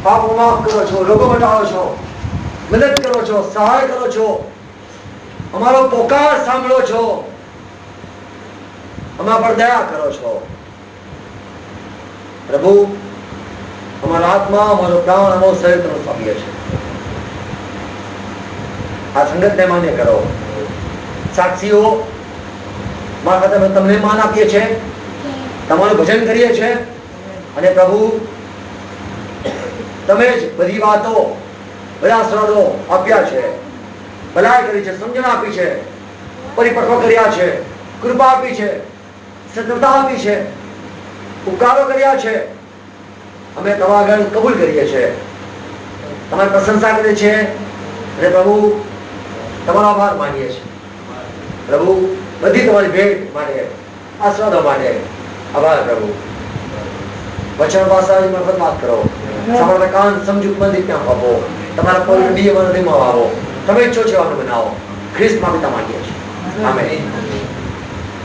પાપો માફ કરો છો, રોગો મટાડો છો, મદદ કરો છો, સહાય કરો છો, અમારો પોકાર સાંભળો છો, અમારા પર દયા કરો છો પ્રભુ. અમારા આત્મા, અમારો પ્રાણ, અમારો શરીર તમે સોંપીએ છે. આ સંગતને માન્ય કરો. સાક્ષીઓ મારફતે અમે તમને માન આપીએ છીએ, તમારું ભજન કરીએ છીએ અને પ્રભુ તમે જ બધી વાતો, બધા સ્વાદો આપ્યા છે, ભલાઈ કરી છે, સમજણ આપી છે, પરિપક્વ કર્યા છે, કૃપા આપી છે, સત્યતા આપી છે, ઉપકારો કર્યા છે. અમે તમારા આગળ કબૂલ કરીએ છીએ, તમારી પ્રશંસા કરીએ છીએ અને પ્રભુ તમારો આભાર માનીએ છીએ. પ્રભુ બધી તમારી ભેટ માટે, આશીર્વાદો માટે આભાર પ્રભુ. વચન ભાષા મફત વાત કરો, સાંભળતા કાન સમજુ મંદિર ત્યાં આપો, તમારા પવિત્ર નિયમ હૃદયમાં આવો, તમે ઈચ્છો છો આને બનાવો. ખ્રિસ્તમાં પિતા માંગીએ છીએ. આમેન.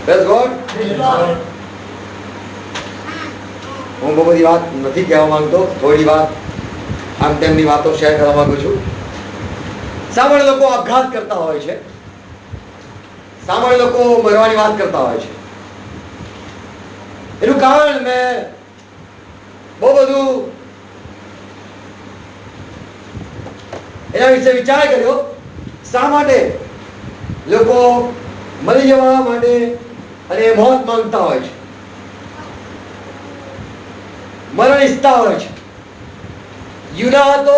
Praise God. હું બહુ બધી વાત નથી કહેવા માંગતો, થોડી વાત આમ તેમની વાતો શેર કરવા માંગુ છું. સામાન્ય લોકો આપઘાત કરતા હોય છે, સામાન્ય લોકો મરવાની વાત કરતા હોય છે. એનું કારણ મેં બહુ બધું એના વિશે વિચાર કર્યો. શા માટે લોકો મરી જવા માટે અને મોત માંગતા હોય છે, મરણ ઈચ્છતા હોય છે. યુના હતો,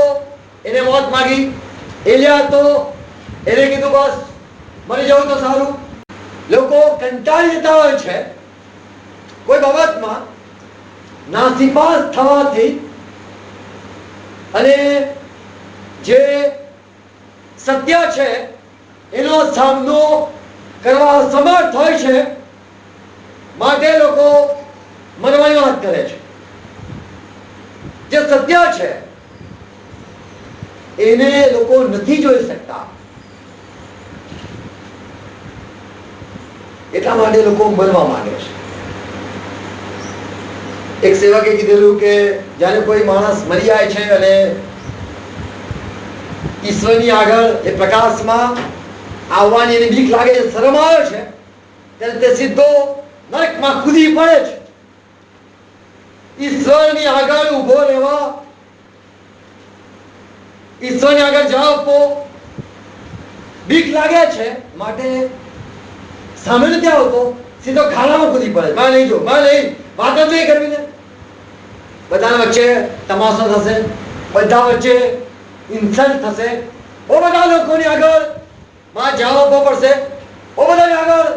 એને મોત માંગી. એલિયા હતો, એને કીધું બસ મરી જવું તો સારું. લોકો કંટાળી જતા હોય છે કોઈ બાબતમાં નાસીપાસ થવાથી, અને જે સત્ય છે એનો સામનો કરવા સમર્થ હોય છે, માટે લોકો મરવાની વાત કરે છે. જે સત્ય છે એને લોકો નથી જોઈ શકતા, એટલા માટે લોકો મરવા માંગે છે. એક સેવકે કીધેલું કે જ્યારે કોઈ માણસ મરી જાય છે અને ઈશ્વરની આગળ એ પ્રકાશમાં આવવાની એની બીક લાગે છે, શરમ આવે છે, ત્યારે તે સીધો નરકમાં કૂદી પડે છે. ઈશ્વરની આગળ ઉભો રહેવા, ઈશ્વરની આગળ જવાબ આપવો બીક લાગે છે, માટે સામે નથી આવતો, સીધો ખાડામાં કૂદી પડે. માં નહીં જો, માં નહીં, વાત જ નહીં કરવી ને. બધા વચ્ચે તમાશો થશે, બધા વચ્ચે ઇન્સલ્ટ થશે, બહુ બધા લોકોની આગળ માં જવાબ આપવો પડશે, બહુ બધાની આગળ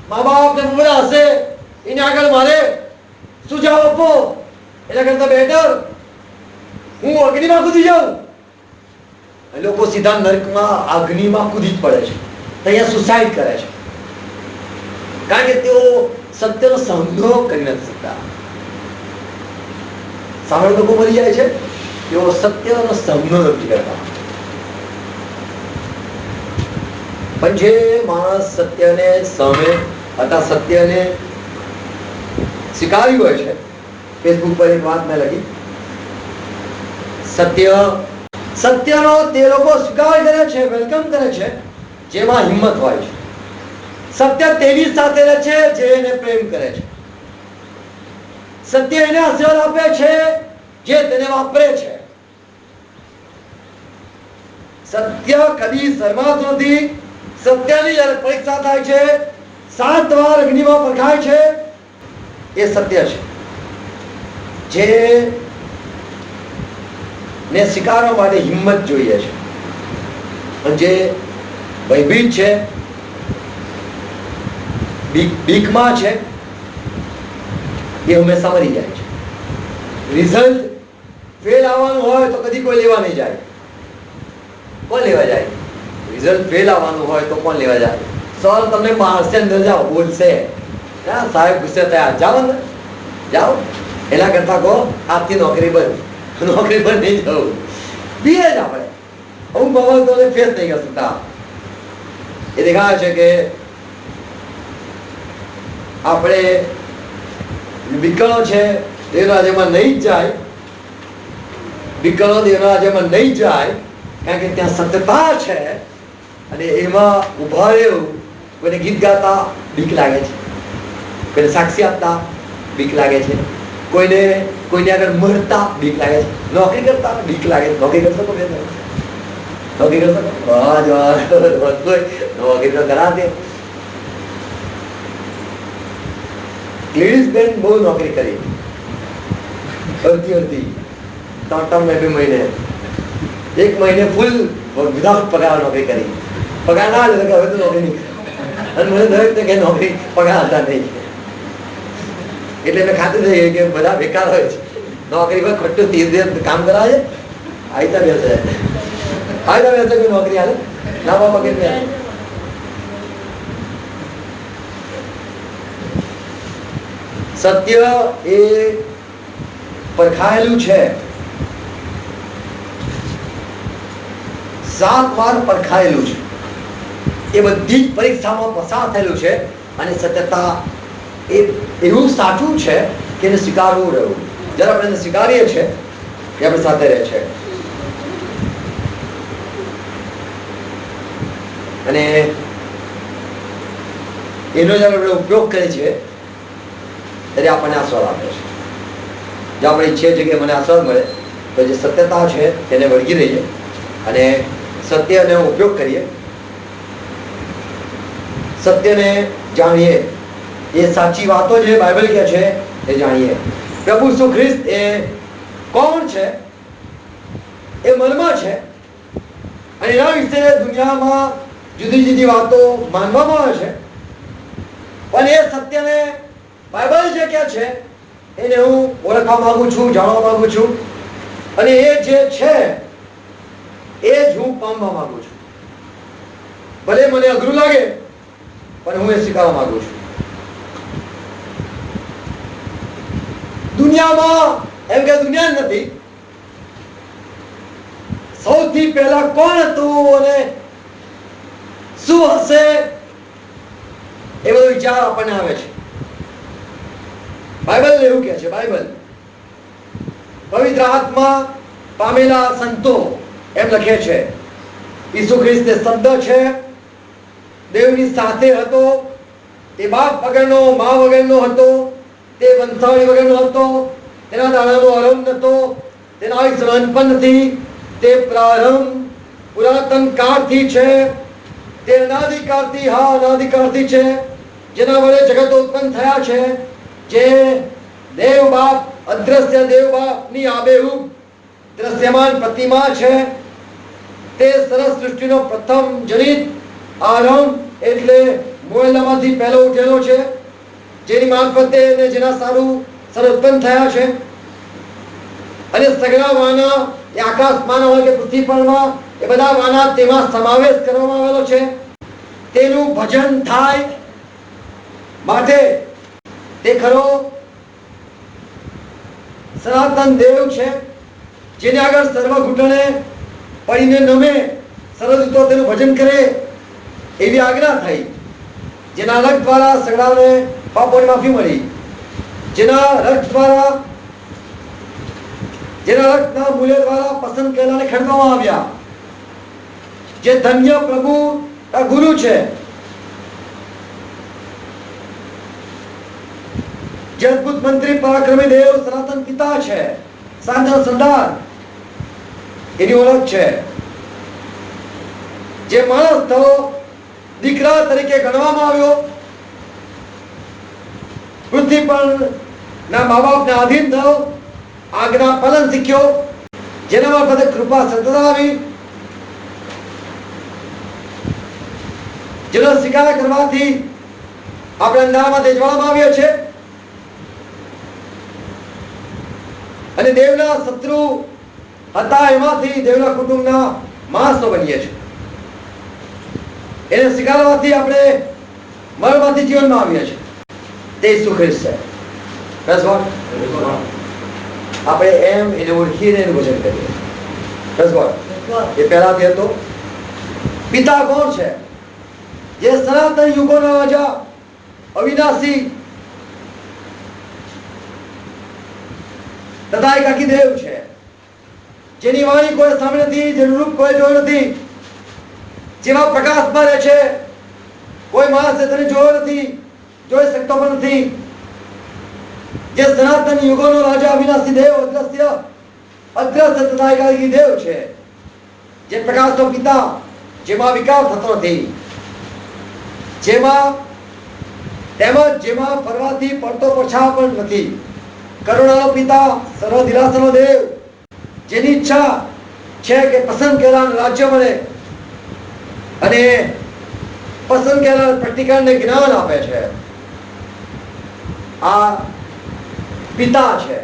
મા બાપ ને બહુ બધા હશે, એની આગળ મારે શું જવાબ આપવો? એના કરતા બેટર હું અગ્નિમાં કૂદી જાઉં. લોકો સીધા નરકમાં અગ્નિમાં કૂદી જ પડે છે, અહીંયા સુસાઇડ કરે છે, કારણ કે તેઓ સત્યનો સામનો કરી નથી શકતા. સામાન્ય લોકો મરી જાય છે, તેઓ સત્યનો સામનો નથી કરતા. પણ જે માણસ સત્યને સામે અથવા સત્યને સ્વીકાર્યું હોય છે, ફેસબુક પર એક વાત મેં લખી, સત્યનો તે લોકો સ્વીકાર કરે છે, વેલકમ કરે છે જેમાં હિંમત હોય છે. સત્ય તેની સાથે રહે છે જે એને પ્રેમ કરે છે. સત્ય એને આશીર્વાદ આપે છે જે તેને વાપરે છે. સત્ય કદી શરમાતું નથી. સત્યની જ્યારે પરીક્ષા થાય છે, 7 વાર અગ્નિમાં પરખાય છે, એ સત્ય છે. જે ને સ્વીકારવા માટે હિંમત જોઈએ છે. અને જે ભયભીત છે, બીકમાં છે, એ હંમેશા મરી જાય છે. રિઝલ્ટ ફેલ આવવાનું હોય તો કદી કોઈ લેવા નહીં જાય. કોણ લેવા જાય? રિઝલ્ટ ફેલ આવવાનું હોય તો કોણ લેવા જાય? સર તમને મારશે, અંદર જાઓ, બોલશે, સાહેબ ગુસ્સે થયા, જાઓ અંદર જાઓ. એના કરતા કહો આજથી નોકરી બંધ, નોકરી બંધ નહીં જવું. પીએ જ આપણે અમુક બાબતોને ફેસ નહીં કરી શકતા. એ દેખાય છે કે આપણે વિકળો છે એ રાજ્યમાં નહીં જ જાય વિકર્ણ દેવના રાજ્યમાં નહીં જાય, કારણ કે ત્યાં સત્યતા છે અને એમાં ઉભા રહેવું. કોઈને ગીત ગાતા બીક લાગે છે, કોઈને સાક્ષી આપતા બીક લાગે છે, કોઈને આગળ મળતા બીક લાગે છે, નોકરી કરતા બીક લાગે છે. નોકરી કરશો તો નોકરી કરશો? નોકરી તો કરાતે. લેડીઝ બેન બહુ નોકરી કરી, અડધી 3 મહિને, 1 મહિને ફૂલ વિધાઉટ પગાર નોકરી કરી. પગાર ના આવે હવે તો નોકરી નહીં. અને મને દરેક કે નોકરી પગાર હતા નહીં, એટલે મેં ખાતરી થઈ ગઈ કે બધા બેકાર હોય છે. નોકરી પર ખોટું 30 કામ કરાવે, આયતા બેસે કોઈ નોકરી હાલે ના બાપા કે સત્ય એ પરખાયેલું છે, 7 વાર પરખાયેલું છે. એ બધી જ પરીક્ષામાં પસાર થયેલું છે. અને સત્યતા એ એવું સાચું છે કે એને સ્વીકારવું રહ્યું. જ્યારે આપણે એને સ્વીકારીએ છીએ એ આપણી સાથે રહે છે. અને એનો જ્યારે આપણે ઉપયોગ કરીએ છીએ ત્યારે આપણને આસ્વાદ આપે છે. જો આપણે ઈચ્છીએ છીએ કે મને આસ્વાદ મળે તો જે સત્યતા છે તેને વળગી રહીએ અને સત્યનો ઉપયોગ કરીએ, સત્યને જાણીએ. એ સાચી વાતો જે બાઇબલ કહે છે એ જાણીએ. પ્રભુ ઈસુ ખ્રિસ્ત એ કોણ છે એ મનમાં છે અને એના વિશે દુનિયામાં જુદી જુદી વાતો માનવામાં આવે છે. પણ એ સત્યને બાઇબલ જે કહે છે એને હું ઓળખવા માંગુ છું, જાણવા માંગુ છું અને એ જે છે એ જ હું પામવા માંગુ છું. ભલે મને અઘરું લાગે પણ હું એ સ્વીકારવા માંગુ છું. દુનિયામાં એમ કે દુનિયા નથી, સૌથી પહેલા કોણ હતું અને શું હશે એ બધો વિચાર આપણને આવે છે. બાઇબલ એવું કહે છે, બાઇબલ પવિત્ર આત્મા પામેલા સંતો એમ લખે છે ઈસુ ખ્રિસ્ત શબ્દ છે, દેવની સાથે હતો, તે બાપ વગરનો મા વગરનો હતો, તે વંશાવળી વગરનો હતો, તેના દાણાનો આરંભ નહોતો, તેના આયુષ્ય નાનપણ નથી, તે પ્રારંભ પુરાતન કાળથી છે, તે અનાદિકાળથી અનાદિકાળથી છે, જેના વડે જગતો ઉત્પન્ન થયા છે, જે દેવ બાપ અદ્રશ્ય દેવ બાપની આબેહૂબ દ્રશ્યમાન પ્રતિમા છે, તે સરસ સૃષ્ટિનો પ્રથમ જનિત આરંભ એટલે મોયલામાંથી પહેલો ઉઠેલો છે, જેની મારફતે અને જેના સારું ઉત્પન્ન થયા છે. અને સગળા વાના એ આકાશમાં હોય કે પૃથ્વી પરમાં એ બધા વાના તેમાં સમાવેશ કરવામાં આવેલો છે. તેનું ભજન થાય માટે તે ખરો સનાતન દેવ છે, જેને આગળ સર્વ ઘૂંટણે પડીને નમે, સર્વદૂતો તેનું ભજન કરે એવી આજ્ઞા થઈ. જેના રક્ત દ્વારા સગળાને પાપોની માફી મળી, જેના રક્તના મૂલ્ય દ્વારા પસંદ કરેલાને ખરીદવામાં આવ્યા, જે ધન્ય પ્રભુ ગુરુ છે, જે અદ્ભુત મંત્રી પરાક્રમી દેવ સનાતન પિતા છે, સાંજનો સંદાર એની ઓળખ છે, જે માણસ થયો, દીકરા તરીકે ગણવામાં આવ્યો, પૃથ્વી પર ના મા બાપને આધીન થયો, આજ્ઞા પાલન શીખ્યો, જેના મારફતે કૃપા સંતતા આવી, જેનો સ્વીકાર કરવાથી આપણે અંધારામાં તેજવાળામાં આવ્યા છે અને દેવના શત્રુ હતા એમાંથી દેવના કુટુંબના માણસો બનીએ છીએ. એને સ્વીકારવાથી આપણે મરણમાંથી જીવનમાં આવ્યા છે. તે ઈસુ ખ્રિસ્ત છે. આપણે એમ એને ઓળખીને એનું ભજન કરીએ. એ પહેલાથી હતો. પિતા કોણ છે? જે સનાતન યુગોના રાજા, અવિનાશી તથા એકાકી દેવ છે. જેની વાણી કોઈ સાંભળી નથી, જેનું રૂપ કોઈ જોયું નથી, જેવા પ્રકાશમાં રહે છે, કોઈ માણસે તેને જોયો નથી, જોઈ શકતો પણ નથી, જે સનાતન યુગોનો રાજા અવિનાશી દેવ, અદ્રશ્ય તથા એકાકી દેવ છે, જે પ્રકાશનો પિતા, જેમાં વિકાર થતો નથી, જેમાં ફરવાથી પડતો પછાવ પણ નથી, કરુણાનો પિતા, સર્વધિરાસનો દેવ, જેની ઈચ્છા છે કે પસંદ કરેલા રાજ્ય મળે અને પસંદ કરેલા પ્રતિકારને જ્ઞાન આપે છે. આ પિતા છે.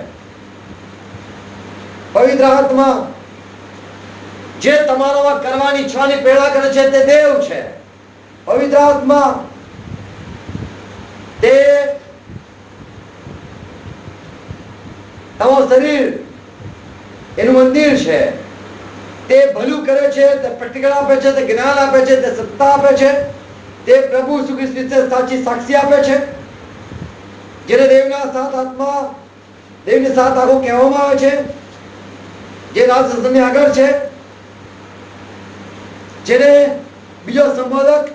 પવિત્ર આત્મા જે તમારામાં કરવાની ઈચ્છાની પ્રેરણા કરે છે તે દેવ છે. પવિત્ર આત્મા તે તમારું શરીર એનું મંદિર છે. તે ભલું કરે છે, તે પ્રતિક્રિયા આપે છે, તે જ્ઞાન આપે છે, તે સત્તા આપે છે, તે પ્રભુ ઈસુ ખ્રિસ્ત વિશે સાચી સાક્ષી આપે છે. જેને દેવના સાત આત્મા, દેવની સાત આંખો કહેવામાં આવે છે, જે રાજસંની આગળ છે, જેને બીજો સંબોધક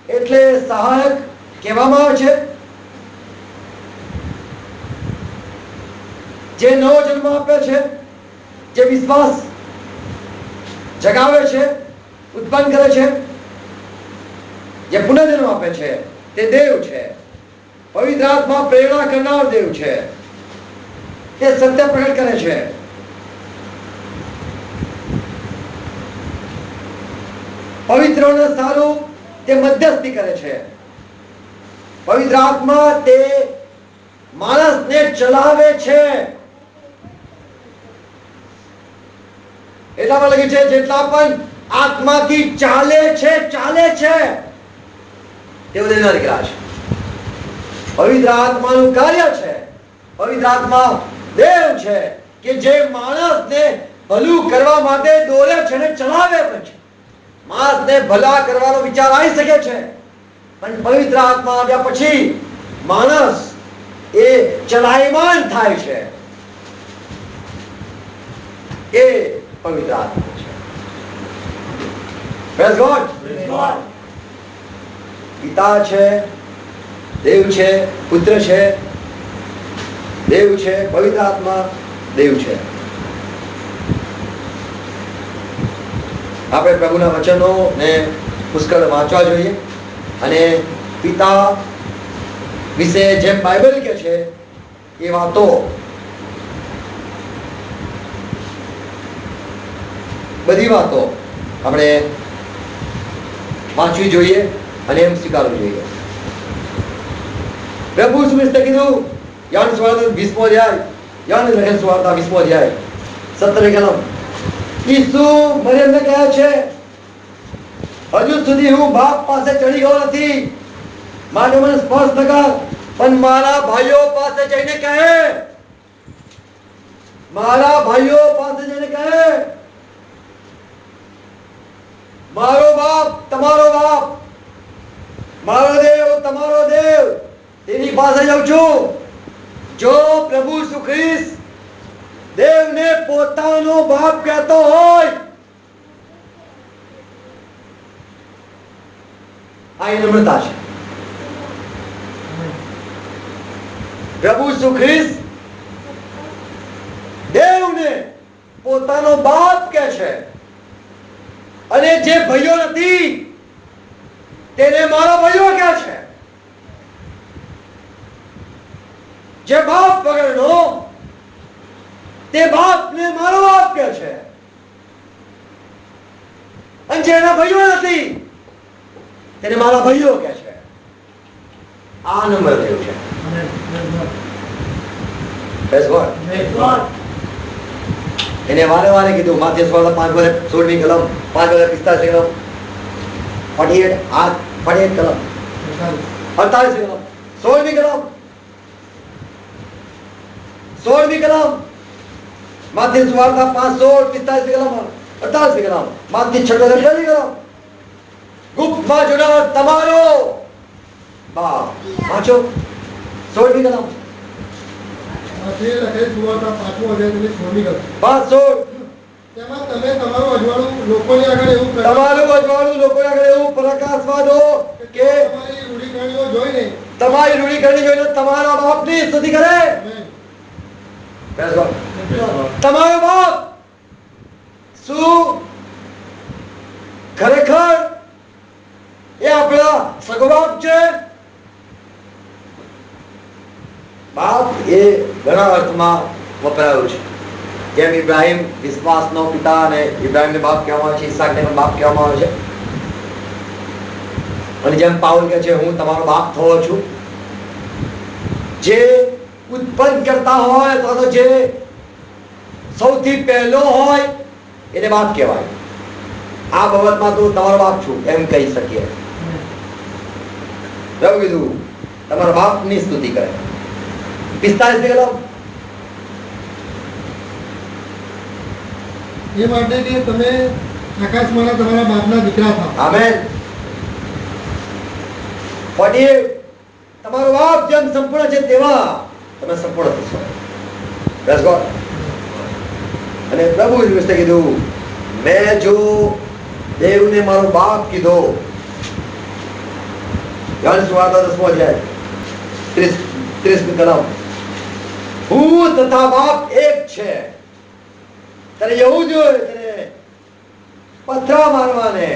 એટલે સહાયક કહેવામાં આવે છે, જે નવો જન્મ આપે છે, જે વિશ્વાસ જગાવે છે, ઉત્પન્ન કરે છે, જે પુનર્જન્મ આપે છે, તે દેવ છે. પવિત્ર આત્મા પ્રેરણા કરનાર દેવ છે. તે સત્ય પ્રગટ કરે છે. પવિત્રોને સારું તે મધ્યસ્થી કરે છે. પવિત્ર આત્મા તે માણસને ચલાવે છે. એટલામાં લખે છે જેટલા પણ આત્માથી ચાલે છે તેઓ દેવના દીકરા છે. પવિત્ર આત્માનું કાર્ય છે. પવિત્ર આત્મા દેવ છે કે જે માણસને ભલું કરવા માટે દોરે છે ને ચલાવે પણ છે. માણસને ભલા કરવાનો વિચાર આવી શકે છે, પણ પવિત્ર આત્મા આવ્યા પછી માણસ એ ચલાયમાન થાય છે. એ પવિત્ર આત્મા છે. Praise God. પિતા છે, દેવ છે, પુત્ર છે, દેવ છે, પવિત્ર આત્મા દેવ છે. આપણે પ્રભુના વચનો ને પુષ્કળ વાંચવા જોઈએ અને પિતા વિશે જેમ બાઇબલ કે છે એ વાતો બધી વાતો આપણે વાંચવી જોઈએ અને એમ સ્વીકારવું જોઈએ. પ્રભુ ઈસુ ખ્રિસ્તે કીધું યોહાન સુવાર્તા 20મો અધ્યાય, યોહાન લખેલ સુવાર્તા 20મો અધ્યાય 17મી કલમ, ઈસુ મરિયમને કહે છે હજુ સુધી હું બાપ પાસે ચડી ગયો નથી, માટે મને સ્પર્શ ન કર, પણ મારા ભાઈઓ પાસે જઈને કહે, મારા ભાઈઓ પાસે જઈને કહે, મારો બાપ તમારો બાપ, મારો દેવ તમારો દેવ, તેની પાસે જાઉં છું. જો પ્રભુ ઈસુ ખ્રિસ્ત દેવને પોતાનો બાપ કહેતો હોય, આ નમ્રતા છે. પ્રભુ ઈસુ ખ્રિસ્ત દેવને પોતાનો બાપ કહે છે અને જે ભાઈઓ નથી તેને મારા ભાઈઓ કહે છે. જે બાપ વગરનો તે બાપને મારો બાપ કહે છે, અને જેના ભાઈઓ નથી તેને મારા ભાઈઓ કહે છે. આ નંબર દેવ છે. એને વારે વારે કીધું માથે 16મી કલમ 5:45 કલમ 48 કલમ 48 કલમ 16મી કલમ 16મી કલમ માથે સુવાર્તા 5:45 કલમ 48 કલમ માથે 6:48 કલમ ગુપ્તમાં જોનાર તમારો બાપ. વાંચો 16મી કલમ તેમાં તમે તમારું અજવાળું લોકોની આગળ એવું તમારું અજવાળું લોકોની આગળ એવું પ્રકાશવા દો કે તમારી રૂઢિગણીઓ જોઈને તમારી રૂઢિગણી જોઈને તમારા બાપની સ્તુતિ કરે. તમારો બાપ શું ખરેખર એ આપણા સગો બાપ છે? બાપ એ ઘણા અર્થમાં વપરાયું છે. જેમ ઇબ્રાહિમ વિશ્વાસનો પિતા અને ઇબ્રાહિમને બાપ કહેવામાં આવે છે, ઈસાકને પણ બાપ કહેવામાં આવે છે. અને જેમ પાઉલ કહે છે હું તમારો બાપ થયો છું. જે ઉત્પન્ન કરતા હોય અથવા તો જે સૌથી પહેલો હોય એને બાપ કહેવાય. આ બાબતમાં તો તમારો બાપ છું એમ કહી શકીએ. એવું કીધું તમારા બાપની સ્તુતિ કરે. 45 ગેલો એ માટે કે તમે આકાશમાંના તમારા બાપના દીકરા થાઓ. આમેન. 48 તમારો બાપ જેમ સંપૂર્ણ છે તેવા તમે સંપૂર્ણ થશો. Praise God. અને પ્રભુ ઈસુએ કીધું મેં જો દેવને મારો બાપ કીધો. યોહાન સુવાર્તા 10મો અધ્યાય 30મી કલમ. હું તથા બાપ એક છે. ત્યારે યહૂદીઓએ તેને પથરા મારવાને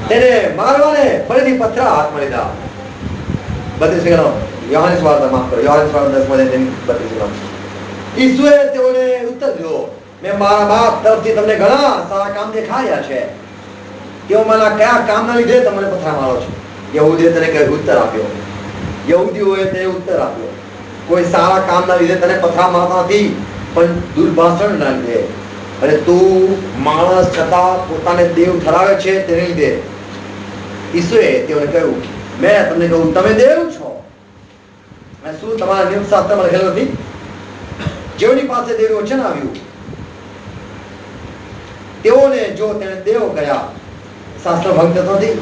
તેને મારવાને ફરીથી પથરા હાથમાં લીધા. 32મી કલમ યોહાન સુવાર્તા માફ કરો. યોહાન સુવાર્તા 10મો અધ્યાય 32મી કલમ. ઈસુએ તેઓને ઉત્તર દીધો મેં મારા બાપ તરફથી તમને ઘણા સારા કામ દેખાડ્યા છે. તેઓમાંના કયા કામના લીધે તમને પથરા મારો છો? યહૂદીએ તેને કઈ ઉત્તર આપ્યો. યહૂદીઓએ તેને ઉત્તર આપ્યો કોઈ સારા કામના લીધે તને પથરા મારતા નથી, પણ દુર્ભાષણના લીધે. અને તું માણસ છતાં પોતાને દેવ ઠરાવે છે તેને લીધે. ઈસુએ તેઓને કહ્યું મેં તમને કહું તમે દેવ છો. અને શું તમારા નિયમશાસ્ત્રમાં લખેલું નથી? જેઓની પાસે દેવનું વચન આવ્યું તેઓને જો તેને દેવ ગયા શાસ્ત્ર ભંગ થતો નથી.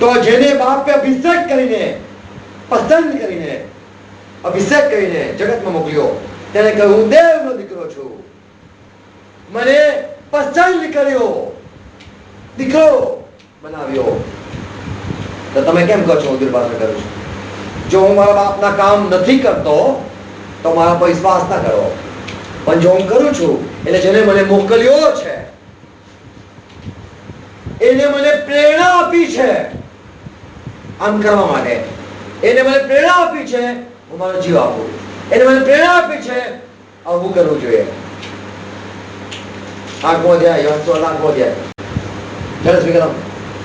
તો જેને બાપે અભિષેક કરીને પસંદ કરીને અભિષેક કરીને જગતમાં મોકલ્યો તેને કહ્યું હું દેવનો દીકરો છું. મને પસંદ કર્યો, દીકરો બનાવ્યો. તો તમે કેમ કહો છો હું દુર્ભાષા કરું છું? જો હું મારા બાપના કામ નથી કરતો તો મારા પર વિશ્વાસ ના કરો. પણ જો હું કરું છું એટલે જેને મને મોકલ્યો છે એને મને પ્રેરણા આપી છે આમ કરવા માટે. એને મને પ્રેરણા આપી છે હું મારો જીવ આપું. એને મને પ્રેરણા આપી છે આવું કરવું જોઈએ. 8મો અધ્યાય યોહાન 8મો અધ્યાય.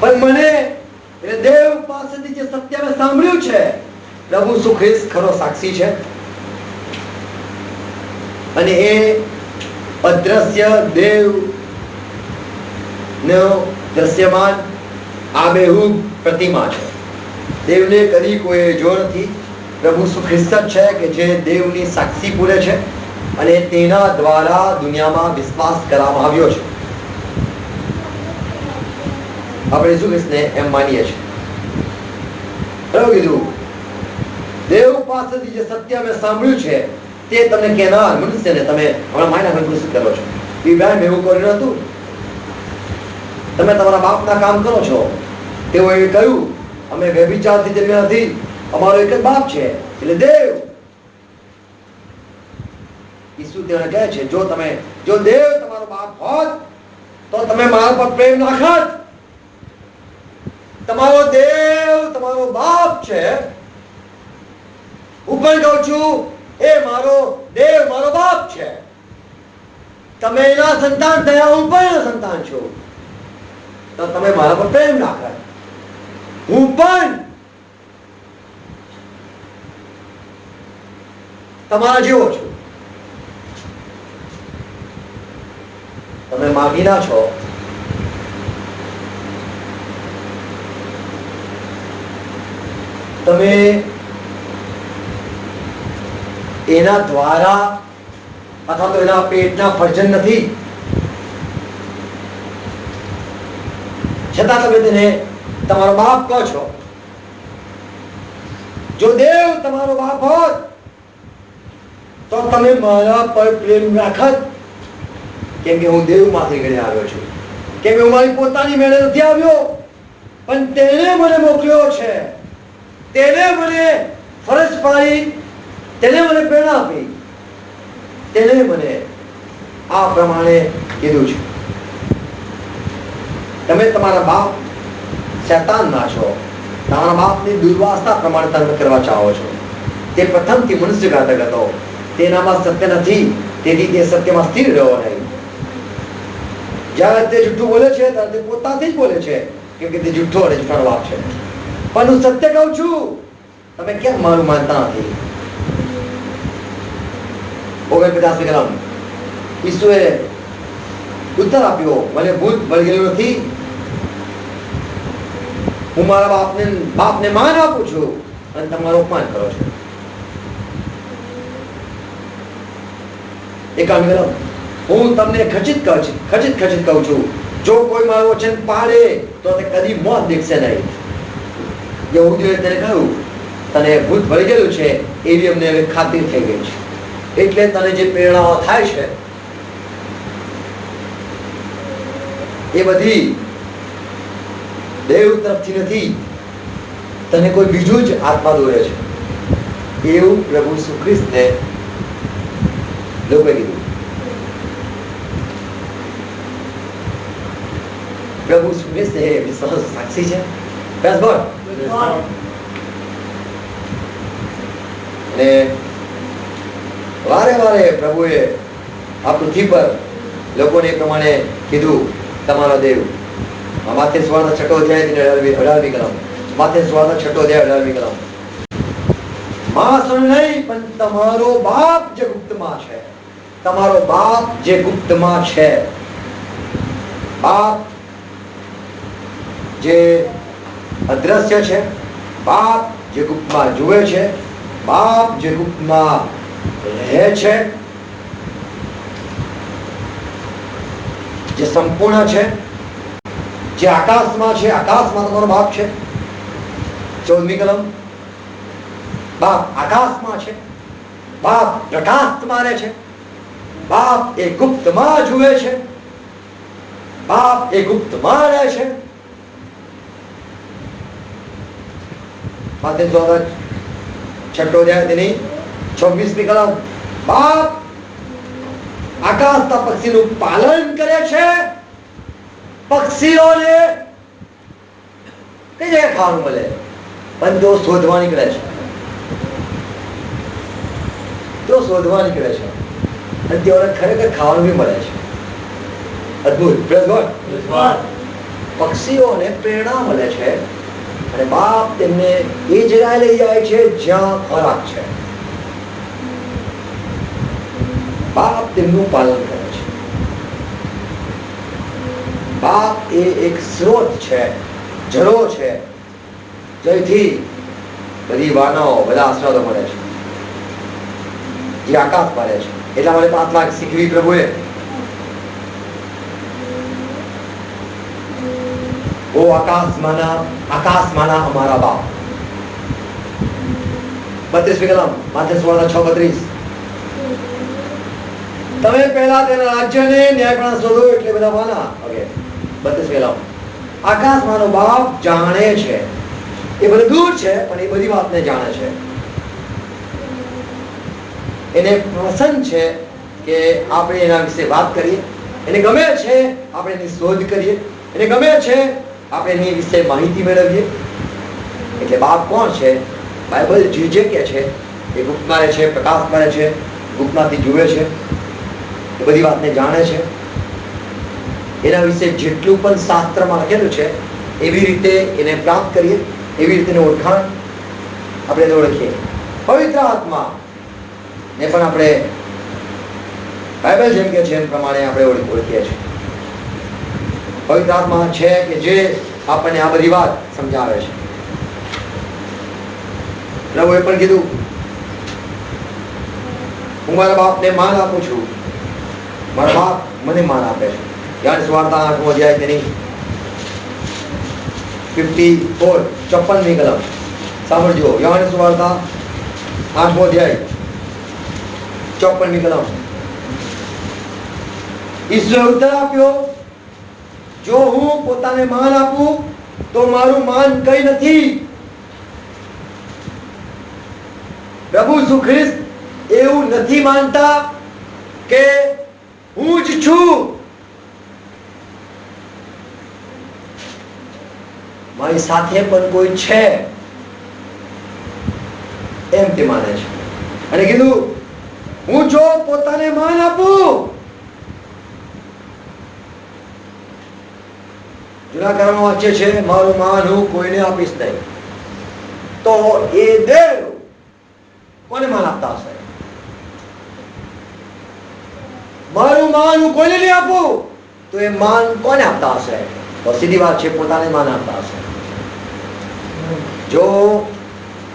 પણ મને એટલે દેવ પાસેથી જે સત્ય મેં સાંભળ્યું છે પ્રભુ ઈસુ ખ્રિસ્ત ખરો સાક્ષી છે. અને એ અદ્રશ્ય દેવ નો દ્રશ્યમાન આબેહૂબ પ્રતિમા છે. દેવને કદી કોઈ જોયો નથી. પ્રભુ ઈસુ ખ્રિસ્ત છે કે જે દેવની સાક્ષી પૂરે છે અને તેના દ્વારા દુનિયામાં વિશ્વાસ કરવામાં આવ્યો છે. આપણે ઈસુ ખ્રિસ્તને એમ માનીએ છીએ. બરાબર કીધું. દેવ પાસેથી જે સત્ય મેં સાંભળ્યું છે તે તમને કહેનાર મનુષ્યને તમે હમણાં માયના સંકુચિત કરો છો. ઇબ્રાહિમ એવું કર્યું હતું. તમે તમારા બાપના કામ કરો છો. તેઓએ કહ્યું અમે વ્યભિચારથી જન્મ્યા નથી, અમારો એક જ બાપ છે એટલે દેવ. ઈસુ તેઓને કહે છે જો દેવ તમારો બાપ હોત તો તમે મારા પર પ્રેમ રાખત. તમારો દેવ તમારો બાપ છે. હું પણ કહું છું એ મારો દેવ મારો બાપ છે. તમે એના સંતાન થયા, હું પણ એના સંતાન છું. તો તમે મારા પર પ્રેમ રાખો. હું પણ તમારા જેવો છું. તમે માગીના છો તમે એના દ્વારા અથવા તો એના પેટના ફરજન નથી, છતાં તમે તેને તમારો બાપ કહો છો. જો દેવ તમારો બાપ હોત તો તમે મારા પર પ્રેમ રાખત, કેમ કે હું દેવમાંથી ઘરે આવ્યો છું, કેમ કે હું મારી પોતાની મેળે નથી આવ્યો, પણ તેને મને મોકલ્યો છે, તેને મને ફરજ પાડી, તેને મને પ્રેરણા આપી, તેને મને આ પ્રમાણે કીધું છે. તમે તમારા બાપ શૈતાનના છો, તમારા બાપની દુર્વાસના પ્રમાણે તમે કરવા ચાહો છો. તે પ્રથમથી મનુષ્યઘાતક હતો, તેનામાં સત્ય નથી, તેથી તે સત્યમાં સ્થિર રહ્યો નહીં. જ્યારે તે જૂઠું બોલે છે ત્યારે તે પોતાથી જ બોલે છે, કેમ કે તે જૂઠો અને જૂઠાનો બાપ છે. પણ હું સત્ય કહું છું, તમે કેમ મારું માનતા નથી? 49મી કલમ. ઈસુએ ઉત્તર આપ્યો, મને ભૂત વળગેલું નથી, હું મારા બાપને માન આપું છું અને તમારું અપમાન કરો છો. 51મી કલમ. હું તમને ખચિત કહું છું, જો કોઈ મારું વચન પાળે તો તે કદી મોત દેખશે નહીં. યહૂદીઓએ તેને કહ્યું, તને ભૂત વળગેલું છે એવી અમને હવે ખાતરી થઈ ગઈ છે, એટલે તને જે પ્રેરણાઓ થાય છે એ બધી દેવ તરફથી નથી, તને કોઈ બીજું જ આત્મા દોરે છે, એવું પ્રભુ ઈસુ ખ્રિસ્તને લોકોએ કીધું. પ્રભુ ઈસુ ખ્રિસ્ત એ વિશ્વાસ સાક્ષી છે. Praise God. અને વારે વારે પ્રભુએ આ પૃથ્વી પર લોકોને એ પ્રમાણે કીધું, તમારો દેવ. માથે સુવાર્તા 6ઠો અધ્યાય 18મી કલમ. માથે સુવાર્તા 6ઠો અધ્યાય 18મી કલમ. માણસોને નહીં, પણ તમારો બાપ જે ગુપ્તમાં છે, તમારો બાપ જે ગુપ્તમાં છે, બાપ જે અદ્રશ્ય છે, બાપ જે ગુપ્તમાં જુએ છે, બાપ જે ગુપ્તમાં રહે છે, જે સંપૂર્ણ છે, જે આકાશમાં છે, આકાશમાં તમારો બાપ છે. 14મી કલમ. બાપ આકાશમાં છે, બાપ પ્રકાશમાં રહે છે, બાપ એ ગુપ્તમાં જુએ છે, બાપ એ ગુપ્તમાં રહે છે. માથે 6ઠો અધ્યાય તેની 26મી કલમ. બાપ આકાશના પક્ષીનું પાલન કરે છે. પક્ષીઓને કઈ જગ્યાએ ખાવાનું મળે? પણ તેઓ શોધવા નીકળે છે, તેઓ શોધવા નીકળે છે અને તેઓને ખરેખર ખાવાનું બી મળે છે. અદ્ભુત. Praise God. પક્ષીઓને પ્રેરણા મળે છે અને બાપ તેમને એ જગ્યાએ લઈ જાય છે જ્યાં ખોરાક છે. બાપ તેમનું પાલન કરે છે. બાપ એ એક સ્ત્રોત છે, જરો છે, જેથી બધી વાનાઓ, બધા આશીર્વાદો મળે છે, જે આકાશ મળે છે. એટલા માટે પ્રાર્થના શીખવી પ્રભુએ. ઓ આકાશમાંના અમારા બાપ. 32મી કલમ. માથે સુવાર્તા 6:32. તમે પહેલા તેના રાજ્યને ન્યાયપણા શોધો એટલે બધા વાના. ઓકે. 32મી કલમ. આકાશમાંનો બાપ જાણે છે, એ બધું દૂર છે પણ એ બધી વાતને જાણે છે. એને પસંદ છે કે આપણે એના વિશે વાત કરીએ, એને ગમે છે આપણે એની શોધ કરીએ, એને ગમે છે આપણે એની વિશે માહિતી મેળવીએ. એટલે બાપ કોણ છે? બાઇબલ જે કે છે એ ગુપ્તમાં રહે છે, પ્રકાશમાં રહે છે, ગુપ્તમાંથી જુએ છે, એ બધી વાતને જાણે છે. એના વિશે જેટલું પણ શાસ્ત્રમાં લખેલું છે એવી રીતે એને પ્રાપ્ત કરીએ, એવી રીતે ઓળખાણ આપણે એને ઓળખીએ. પવિત્ર આત્મા ને પણ આપણે બાઇબલ જેમ કે છે એમ પ્રમાણે આપણે ઓળખીએ છીએ. પવિત્ર આત્મા છે કે જે આપણને આ બધી વાત સમજાવે છે. પ્રભુએ પણ કીધું, હું મારા બાપને માન આપું છું, મારા બાપ મને માન આપે છે. યાદ સુવાર્તા 8મો અધ્યાય તેની 54-54મી કલમ. સાંભળજો. યાદ સુવાર્તા 8મો અધ્યાય 54મી કલમ. ઈસુએ ઉત્તર આપ્યો, જો હું પોતાને માન આપું તો મારું માન કઈ નથી. પ્રભુ ઈસુ ખ્રિસ્ત એવું નથી માનતા કે હું જ છું, મારી સાથે પણ કોઈ છે, એમ તે માને છે. અને કીધું, હું જો પોતાને માન આપું, જૂના કરારનું વાક્ય છે, મારું માન હું કોઈને આપીશ નહીં. તો એ દેવ કોને માન આપતા હશે? મારું માન હું કોઈને નહીં આપું તો એ માન કોને આપતા હશે? તો સીધી વાત છે, પોતાને માન આપતા હશે. જો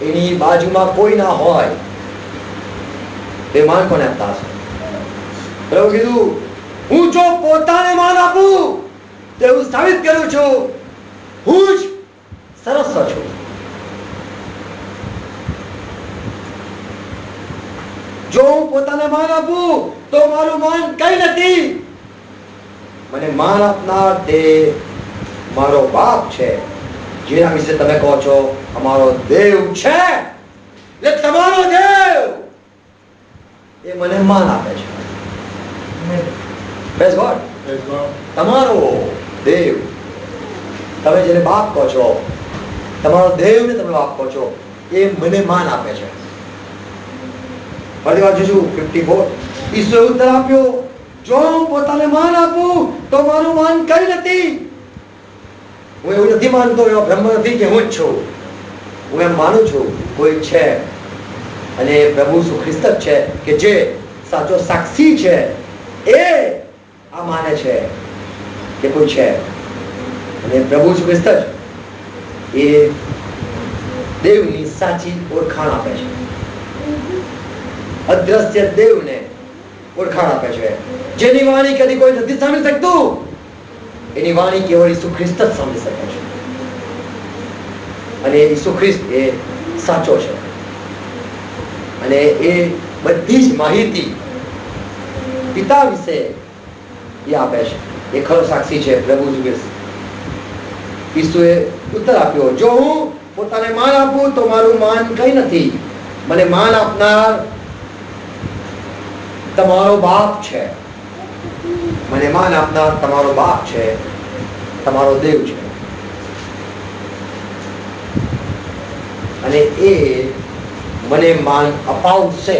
એની બાજુમાં કોઈ ના હોય તે માન કોને આપતા હશે? પ્રભુ કીધું, હું જો પોતાને માન આપું તો હું સાબિત કરું છું હું જ સરસ છું. જો હું પોતાને માન આપું તો મારું માન કઈ નથી. મને માન આપનાર તે મારો બાપ છે, જેના વિશે તમે કહો છો અમારો દેવ છે. એટલે તમારો દેવ એ મને માન આપે છે. Praise God. તમારો દેવ, તમે જેને બાપ કહો છો, તમારો દેવને તમે બાપ કહો છો, એ મને માન આપે છે. ફરી વાર જોશું 54. ઈસુએ ઉત્તર આપ્યો, જો હું પોતાને માન આપું તો મારું માન કઈ નથી. હું એવું નથી માનતો, એવો બ્રહ્મ નથી કે હું જ છું. હું એમ માનું છું કોઈ છે, અને પ્રભુ ઈસુ ખ્રિસ્ત જ છે કે જે સાચો સાક્ષી છે. એ આ માને છે કે કોઈ છે, અને પ્રભુ ઈસુ ખ્રિસ્ત જ એ દેવની સાચી ઓળખાણ આપે છે. અદ્રશ્ય દેવને ઓળખાણ આપે છે, જેની વાણી કદી કોઈ નથી સાંભળી શકતું. એની વાણી કેવળ ઈસુ ખ્રિસ્ત જ સાંભળી શકે છે. અને ઈસુ ખ્રિસ્ત એ સાચો છે, અને એ બધી જ માહિતી પિતા વિશે એ આપે છે. એ ખરો સાક્ષી છે પ્રભુ ઈસુ ખ્રિસ્ત. ઈસુએ ઉત્તર આપ્યો, જો હું પોતાને માન આપું તો મારું માન કઈ નથી. મને માન આપનાર તમારો બાપ છે. મને માન આપનાર તમારો બાપ છે, તમારો દેવ છે. અને એ મને માન અપાવશે.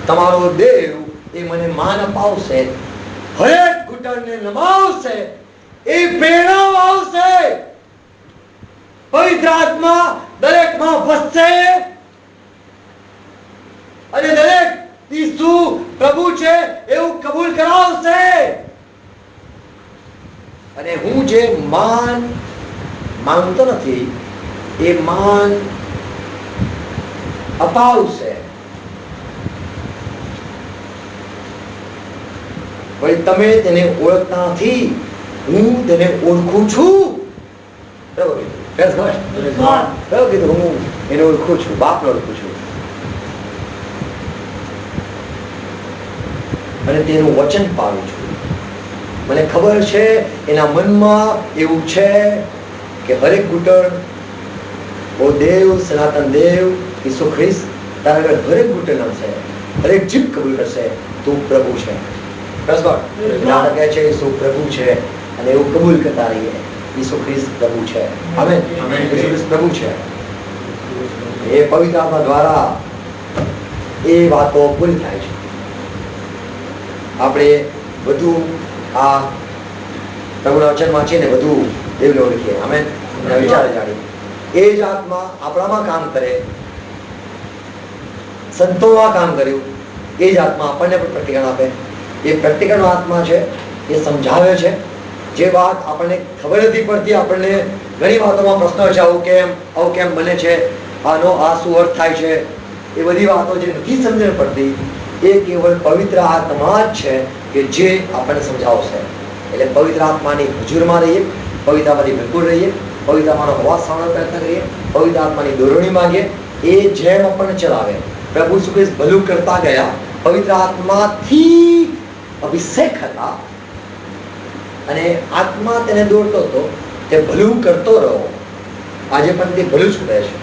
તમારો દેવ એ મને માન અપાવશે, હરેક ઘૂંટણને નમાવશે, એ પ્રેરણા આવશે. પવિત્ર આત્મા દરેકમાં વસશે, અને દરેક ઈસુ પ્રભુ છે એવું કબૂલ કરાવશે. અને હું જે માન માંગતો નથી, એ માન અપાવશે. વળી તમે તેને ઓળખતા નથી, હું તેને ઓળખું છું. બરાબર કીધું, હું એને ઓળખું છું, બાપને ઓળખું છું, અને તેનું વચન પાળું છું. મને ખબર છે એના મનમાં એવું છે કે હરેક ઘૂંટણ, ઓ દેવ, સનાતન દેવ ઈસુ ખ્રિસ્ત, તારા આગળ હરેક ઘૂંટણ આવશે, હરેક જીભ કબૂલ કરશે તું પ્રભુ છે. કહે છે ઈસુ પ્રભુ છે, અને એવું કબૂલ કરતા રહીએ. ઈસુ ખ્રિસ્ત પ્રભુ છે. આમેન. ઈસુ ખ્રિસ્ત પ્રભુ છે. એ પવિત્ર આત્મા દ્વારા એ વાતો પૂરી થાય છે. આપણે વધુ આ પ્રભુના વચન વાંચીને વધુ દેવને ઓળખીએ. આમેન. વિચાર જાણીએ. એ જ આત્મા આપણામાં કામ કરે, સંતોમાં કામ કર્યું, એ જ આત્મા આપણને પણ પ્રતિકરણ આપે. એ પ્રતિકરણ આત્મા છે, એ સમજાવે છે. જે વાત આપણને ખબર નથી પડતી, આપણને ઘણી વાતોમાં પ્રશ્નો છે, આવું કેમ બને છે, આનો આ શું અર્થ થાય છે, એ બધી વાતો જે નથી સમજણ પડતી, એ કેવળ પવિત્ર આત્મા જ છે કે જે આપણને સમજાવશે. એટલે પવિત્ર આત્માની હજુરમાં રહીએ, પવિત્ર આત્માથી ભરપૂર રહીએ, પવિત્ર આત્માનો અવાજ સાંભળવાનો પ્રયત્ન કરીએ, પવિત્ર આત્માની દોરણી માંગીએ. એ જેમ આપણને ચલાવે પ્રભુ ઈસુ ખ્રિસ્ત ભલું કરતા ગયા, પવિત્ર આત્માથી અભિષેક હતા અને આત્મા તેને દોરતો હતો, તે ભલું કરતો રહ્યો. આજે પણ તે ભલું જ કરે છે.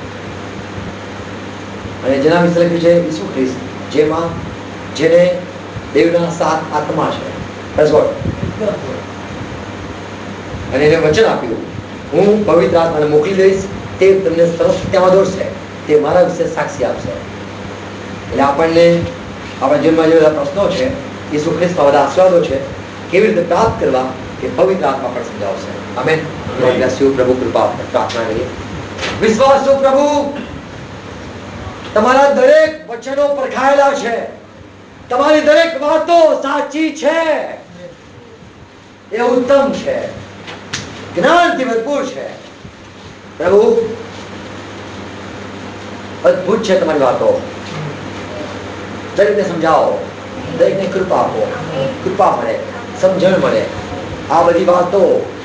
અને જેના વિશે લખ્યું છે ઈસુ ખ્રિસ્ત, જેમાં જેને દેવના 7 આત્મા છે. Praise God. અને એને વચન આપ્યું, હું પવિત્ર આત્માને મોકલી દઈશ, તે તમને સરસ સત્યમાં દોરશે, તે મારા વિશે સાક્ષી આપશે. એટલે આપણને આપણા જીવનમાં જે બધા પ્રશ્નો છે, ઈસુ ખ્રિસ્તમાં બધા આશીર્વાદો છે, કેવી રીતે પ્રાપ્ત કરવા તે પવિત્ર આત્મા પણ સમજાવશે. આમેન. પ્રભુ કૃપા પ્રાર્થના કરીએ. વિશ્વાસ છો પ્રભુ, તમારા દરેક વચનો પરખાયેલા છે, તમારી દરેક વાતો સાચી છે, એ ઉત્તમ છે, જ્ઞાનથી ભરપૂર છે. પ્રભુ, અદ્ભુત છે તમારી વાતો. દરેકને સમજાવો, દરેકને કૃપા આપો, કૃપા મળે, સમજણ મળે. આ બધી વાતો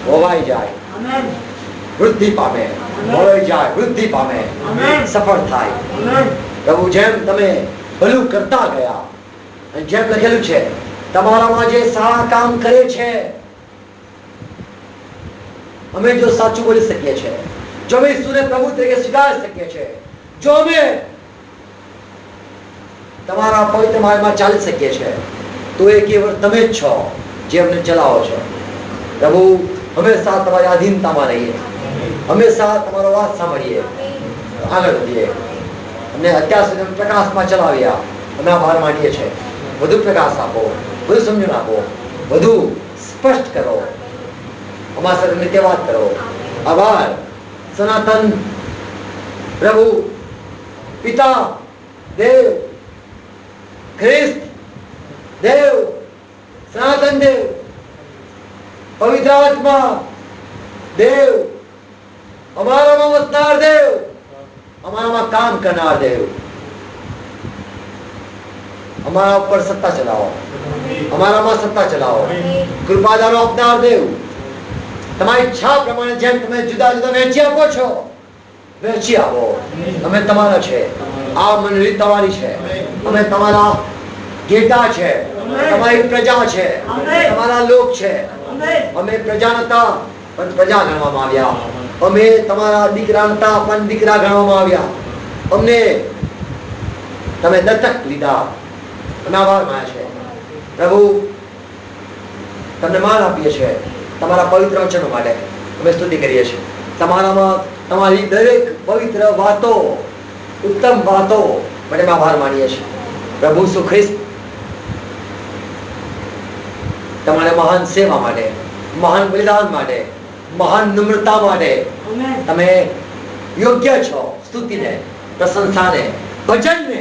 હોવાઈ જાય, વૃદ્ધિ પામે, હોવાઈ જાય, વૃદ્ધિ પામે, સફળ થાય. પ્રભુ, જેમ તમે ભલું કરતા ગયા અને જેમ લખેલું છે, તમારામાં જે સારા કામ કરે છે, અમે જો સાચું બોલી શકીએ છીએ, જો અમે ઈસુને પ્રભુ તરીકે સ્વીકારી શકીએ છીએ, જો અમે તમારા પવિત્ર માર્ગમાં ચાલી શકીએ છીએ, તો એ કેવળ તમે જ છો જે અમને ચલાવો છો. પ્રભુ, હંમેશા તમારી આધીનતામાં રહીએ, હંમેશા તમારો વાત સાંભળીએ, આગળ વધીએ. અમને અત્યાર સુધી પ્રકાશમાં ચલાવ્યા, અમે આભાર માનીએ છીએ. વધુ પ્રકાશ આપો, વધુ સમજણ આપો, વધુ સ્પષ્ટ કરો, અમારા સાથે નિત્ય વાત કરો. આભાર. સનાતન પ્રભુ, પિતા, દેવ, ખ્રિસ્ત, દેવ, સનાતન દેવ, પવિત્ર આત્મા, દેવ, અમારામાં વસનાર દેવ, અમારામાં કામ કરનાર દેવ, અમારા ઉપર સત્તા ચલાવો, અમારામાં સત્તા ચલાવો, કૃપાદાનો આપનાર દેવ, તમારી ઈચ્છા પ્રમાણે જેમ તમે જુદા જુદા વહેંચી આપો છો, વહેંચી આપો. અમે તમારા છે, આ મંડળી તમારી છે, અમે તમારા ઘેટા છે, તમારી પ્રજા છે, તમારા લોક છે. અમે પ્રજા નતા પણ પ્રજા ગણવામાં આવ્યા, અમે તમારા દીકરા નતા પણ દીકરા ગણવામાં આવ્યા. અમને તમે દત્તક લીધા, અમે આભાર માન્યા છે. પ્રભુ, તમને માન આપીએ છીએ તમારા પવિત્ર વચનો માટે. અમે સ્તુતિ કરીએ છીએ. તમારામાં તમારી દરેક પવિત્ર વાતો, ઉત્તમ વાતો માટે અમે આભાર માનીએ છીએ. પ્રભુ ઈસુ ખ્રિસ્ત, તમારા મહાન સેવા માટે, મહાન બલિદાન માટે, મહાન નમ્રતા માટે તમે યોગ્ય છો. સ્તુતિને, પ્રશંસાને, ભજનને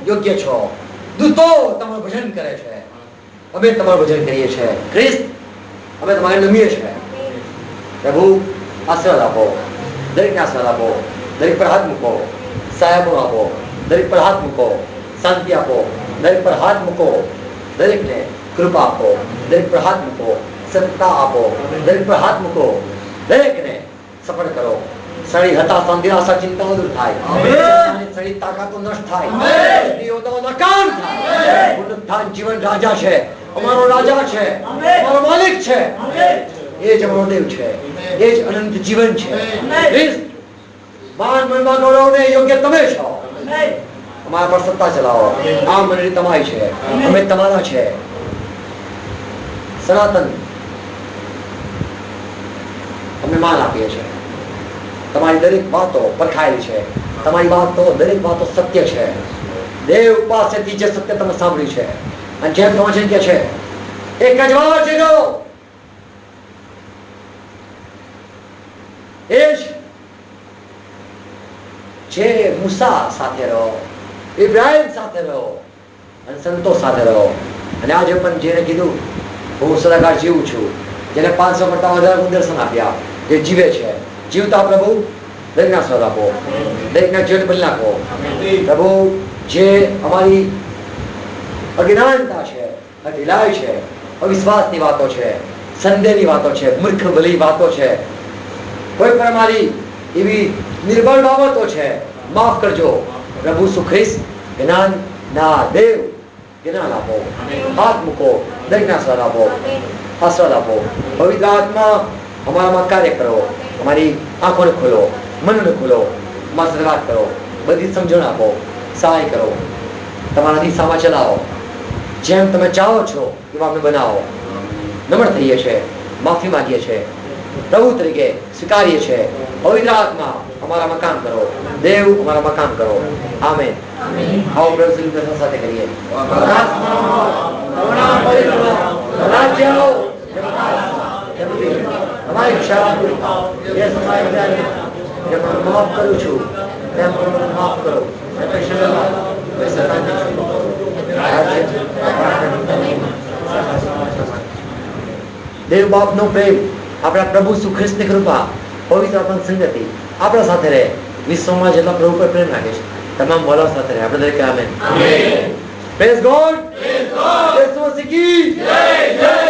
યોગ્ય છો. દૂતો તમારું ભજન કરે છે, અમે તમારું ભજન કરીએ છીએ. ખ્રિસ્ત, અમે તમારે નમીએ છીએ. પ્રભુ, આશીર્વાદ આપો, દરેકને આશીર્વાદ આપો, દરેક પર હાથ મૂકો, સાહેબો આપો, દરેક પર હાથ મૂકો, શાંતિ આપો, દરેક પર હાથ મૂકો, દરેકને કૃપા આપો, દરેક પર હાથ મૂકો, સત્તા આપો, દરેક પર હાથ મૂકો, દરેકને સફળ કરો. સળી હતાશા, નિરાશા, ચિંતાઓ દૂર થાય, સળી તાકાતો નષ્ટ થાય, નકામ થાય. પુનરુત્થાન જીવન રાજા છે, અમારો રાજા છે, અમારો માલિક છે, એ જ અમારો દેવ છે, એ જ અનંત જીવન છે. માન મહિમા ગૌરવને યોગ્ય તમે છો. અમારા પર સત્તા ચલાવો. આ મંડળી તમારી છે, અમે તમારા છે. સનાતન, અમે માન આપીએ છીએ. તમારી દરેક વાતો પરખાયેલી છે, તમારી વાતો, દરેક વાતો સત્ય છે. દેવ પાસેથી જે સત્ય તમે સાંભળ્યું છે, અને જેમ તમે છે કે છે, એક જ વાર જીવો, એ જ જે મૂસા સાથે રહો, ઇબ્રાહિમ સાથે રહો અને સંતો સાથે રહો. અને આજે પણ જેને કીધું હું સદાકાળ જીવું છું, જેને 500 કરતા વધારે દર્શન આપ્યા, જે જીવે છે, જીવતા પ્રભુ દરેકના સ્વાદ આપો, દરેકના જીવન બદલી નાખો. પ્રભુ, જે અમારી અજ્ઞાનતા છે, ઢીલાઈ છે, અવિશ્વાસની વાતો છે, સંદેહની વાતો છે, મૂર્ખ ભલી વાતો છે, કોઈ પણ અમારી એવી નિર્બળ બાબતો છે, માફ કરજો. પ્રભુ ઈસુ ખ્રિસ્ત, જ્ઞાન ના દેવ જ્ઞાન આપો, હાથ મૂકો, દરેકના આશીર્વાદ આપો, આશીર્વાદ આપો. પવિત્ર આત્મા અમારામાં કાર્ય કરો, અમારી આંખોને ખોલો, મનને ખોલો, અમારા સાથે વાત કરો, બધી સમજણ આપો, સહાય કરો, તમારા દિશામાં ચલાવો, જેમ તમે ચાહો છો એવા અમે બનાવો. નમ્ર થઈએ છીએ, માફી માંગીએ છીએ, પ્રભુ તરીકે સ્વીકારીએ છીએ. પવિત્ર આત્મા અમારામાં કામ કરો, દેવ અમારામાં કામ કરો. આમેન. આવો પ્રભુ શ્રી કૃષ્ણ સાથે કરીએ. રાજ્ય આવો, અમારી ઈચ્છા માફ કરું છું તેમ માફ કરો. દેવ બાપનો પ્રેમ, આપણા પ્રભુ ઈસુ ખ્રિસ્તની કૃપા, પવિત્ર આત્માની સંગતિ આપણા સાથે રહે. વિશ્વમાં જેટલા પ્રભુ પર પ્રેમ રાખે છે તમામ વાળા સાથે રહે. આપણે દરેક amen. Praise God. Praise God. Yesu Masih કી જય.